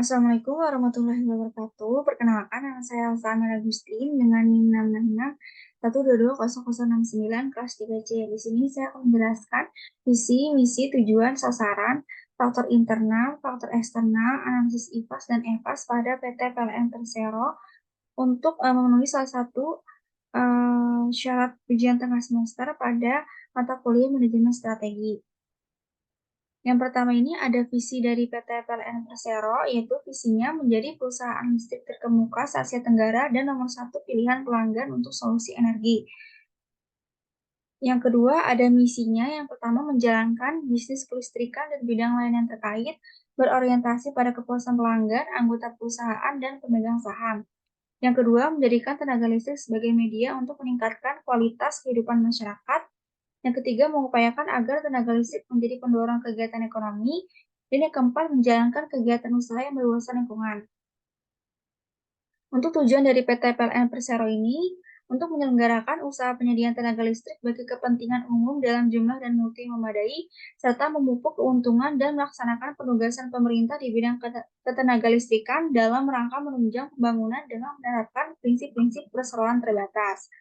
Assalamualaikum warahmatullahi wabarakatuh. Perkenalkan, nama saya Elsa Amel Agustin dengan NIM 666 1220069 kelas 3C. Di sini saya akan menjelaskan visi, misi, tujuan, sasaran, faktor internal, faktor eksternal, analisis IPAS dan EVAS pada PT PLN Persero untuk memenuhi salah satu syarat ujian tengah semester pada mata kuliah manajemen strategi. Yang pertama ini ada visi dari PT PLN Persero, yaitu visinya menjadi perusahaan listrik terkemuka se-Asia Tenggara dan nomor satu pilihan pelanggan untuk solusi energi. Yang kedua ada misinya, yang pertama menjalankan bisnis kelistrikan dan bidang layanan terkait, berorientasi pada kepuasan pelanggan, anggota perusahaan, dan pemegang saham. Yang kedua, menjadikan tenaga listrik sebagai media untuk meningkatkan kualitas kehidupan masyarakat. Yang ketiga, mengupayakan agar tenaga listrik menjadi pendorong kegiatan ekonomi. Dan yang keempat, menjalankan kegiatan usaha yang berwawasan lingkungan. Untuk tujuan dari PT PLN Persero ini, untuk menyelenggarakan usaha penyediaan tenaga listrik bagi kepentingan umum dalam jumlah dan mutu yang memadai, serta memupuk keuntungan dan melaksanakan penugasan pemerintah di bidang ketenaga listrikan dalam rangka menunjang pembangunan dengan menerapkan prinsip-prinsip perseroan terbatas.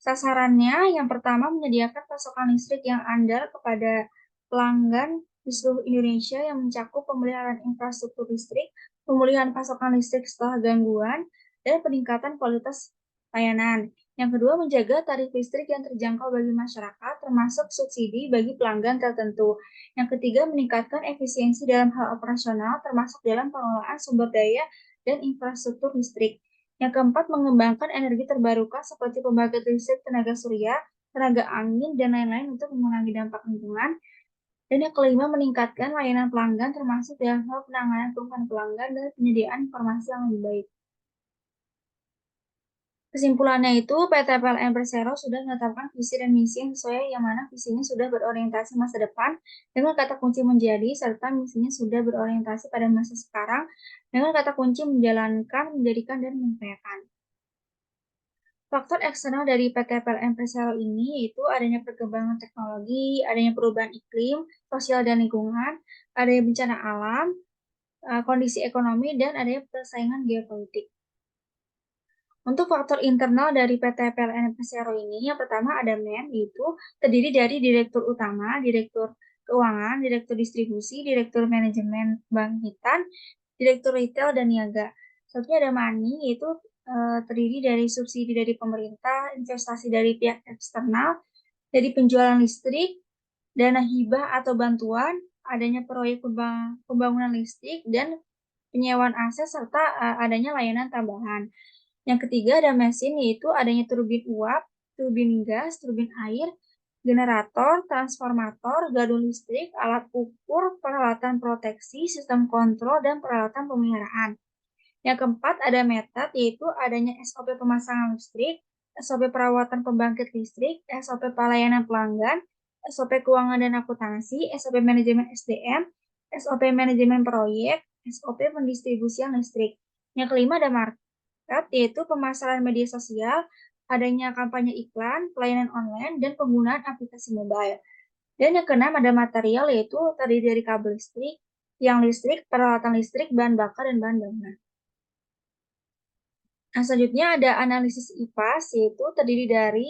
Sasarannya yang pertama menyediakan pasokan listrik yang andal kepada pelanggan di seluruh Indonesia yang mencakup pemeliharaan infrastruktur listrik, pemulihan pasokan listrik setelah gangguan, dan peningkatan kualitas layanan. Yang kedua, menjaga tarif listrik yang terjangkau bagi masyarakat, termasuk subsidi bagi pelanggan tertentu. Yang ketiga, meningkatkan efisiensi dalam hal operasional, termasuk dalam pengelolaan sumber daya dan infrastruktur listrik. Yang keempat, mengembangkan energi terbarukan seperti pembangkit listrik tenaga surya, tenaga angin, dan lain-lain untuk mengurangi dampak lingkungan. Dan yang kelima, meningkatkan layanan pelanggan termasuk dalam hal penanganan keluhan pelanggan dan penyediaan informasi yang lebih baik. Kesimpulannya itu, PT PLN Persero sudah menetapkan visi dan misi yang sesuai, yang mana visinya sudah berorientasi masa depan dengan kata kunci menjadi, serta misinya sudah berorientasi pada masa sekarang dengan kata kunci menjalankan, menjadikan, dan mengupayakan. Faktor eksternal dari PT PLN Persero ini yaitu adanya perkembangan teknologi, adanya perubahan iklim, sosial dan lingkungan, adanya bencana alam, kondisi ekonomi, dan adanya persaingan geopolitik. Untuk faktor internal dari PT PLN Persero ini, yang pertama ada MEN, yaitu terdiri dari Direktur Utama, Direktur Keuangan, Direktur Distribusi, Direktur Manajemen Bangkitan, Direktur Retail, dan Niaga. Selanjutnya ada MANI, yaitu terdiri dari subsidi dari pemerintah, investasi dari pihak eksternal, dari penjualan listrik, dana hibah atau bantuan, adanya proyek pembangunan listrik, dan penyewaan aset, serta adanya layanan tambahan. Yang ketiga ada mesin, yaitu adanya turbin uap, turbin gas, turbin air, generator, transformator, gardu listrik, alat ukur, peralatan proteksi, sistem kontrol, dan peralatan pemeliharaan. Yang keempat ada metode, yaitu adanya SOP pemasangan listrik, SOP perawatan pembangkit listrik, SOP pelayanan pelanggan, SOP keuangan dan akuntansi, SOP manajemen SDM, SOP manajemen proyek, SOP pendistribusian listrik. Yang kelima ada market, yaitu pemasaran media sosial, adanya kampanye iklan, pelayanan online, dan penggunaan aplikasi mobile. Dan yang keenam ada material, yaitu terdiri dari kabel listrik, tiang listrik, peralatan listrik, bahan bakar, dan bahan bangunan. Nah, selanjutnya ada analisis IPAS, yaitu terdiri dari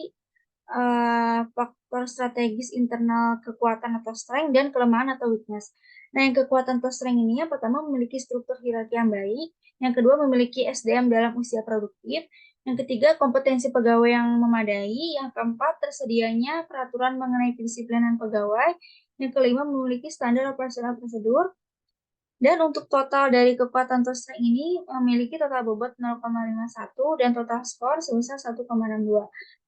faktor strategis internal kekuatan atau strength dan kelemahan atau weakness. Nah, yang kekuatan atau strength ini yang pertama memiliki struktur hierarki yang baik, yang kedua memiliki SDM dalam usia produktif, yang ketiga kompetensi pegawai yang memadai, yang keempat tersedianya peraturan mengenai kedisiplinan pegawai, yang kelima memiliki standar operasional prosedur. Dan untuk total dari kekuatan strength ini memiliki total bobot 0,51 dan total skor sebesar 1,62.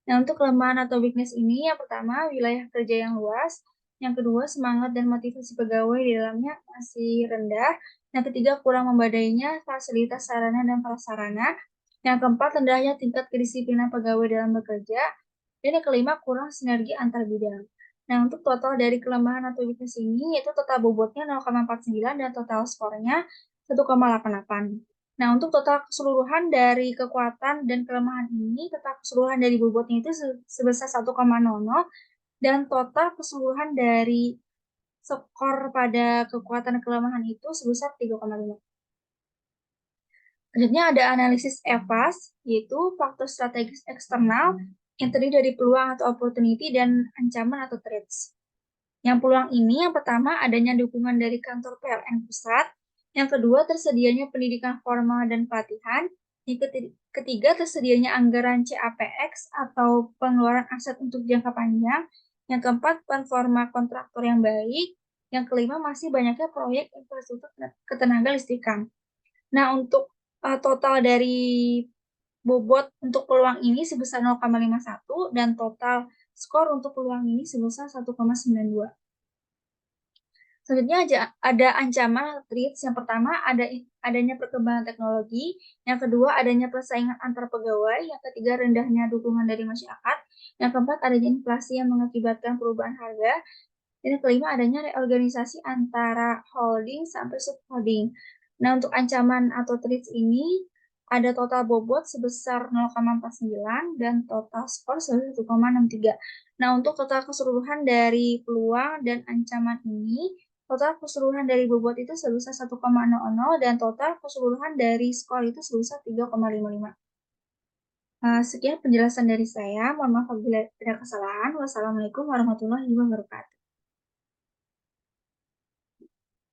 Nah, untuk kelemahan atau weakness ini, yang pertama wilayah kerja yang luas, yang kedua semangat dan motivasi pegawai di dalamnya masih rendah, yang ketiga kurang memadainya fasilitas sarana dan prasarana, yang keempat rendahnya tingkat kedisiplinan pegawai dalam bekerja, dan yang kelima kurang sinergi antar bidang. Nah, untuk total dari kelemahan atau weakness ini, yaitu total bobotnya 0,49 dan total skornya 1,88. Nah, untuk total keseluruhan dari kekuatan dan kelemahan ini, total keseluruhan dari bobotnya itu sebesar 1,00, dan total keseluruhan dari skor pada kekuatan kelemahan itu sebesar 3,5. Selanjutnya ada analisis EVAS, yaitu faktor strategis eksternal yang terdiri dari peluang atau opportunity dan ancaman atau threats. Yang peluang ini yang pertama adanya dukungan dari kantor PLN pusat, yang kedua tersedianya pendidikan formal dan pelatihan, yang ketiga tersedianya anggaran CAPX atau pengeluaran aset untuk jangka panjang, yang keempat performa kontraktor yang baik, yang kelima masih banyaknya proyek infrastruktur ketenaga listrikan. Nah, untuk total dari bobot untuk peluang ini sebesar 0,51 dan total skor untuk peluang ini sebesar 1,92. Selanjutnya ada ancaman atau threats. Yang pertama adanya perkembangan teknologi, yang kedua adanya persaingan antar pegawai, yang ketiga rendahnya dukungan dari masyarakat, yang keempat adanya inflasi yang mengakibatkan perubahan harga, dan yang kelima adanya reorganisasi antara holding sampai subholding. Nah, untuk ancaman atau threats ini ada total bobot sebesar 0,49 dan total skor sebesar 1,63. Nah, untuk total keseluruhan dari peluang dan ancaman ini, total keseluruhan dari bobot itu sebesar 1,00 dan total keseluruhan dari skor itu sebesar 3,55. Sekian penjelasan dari saya. Mohon maaf apabila ada kesalahan. Wassalamualaikum warahmatullahi wabarakatuh.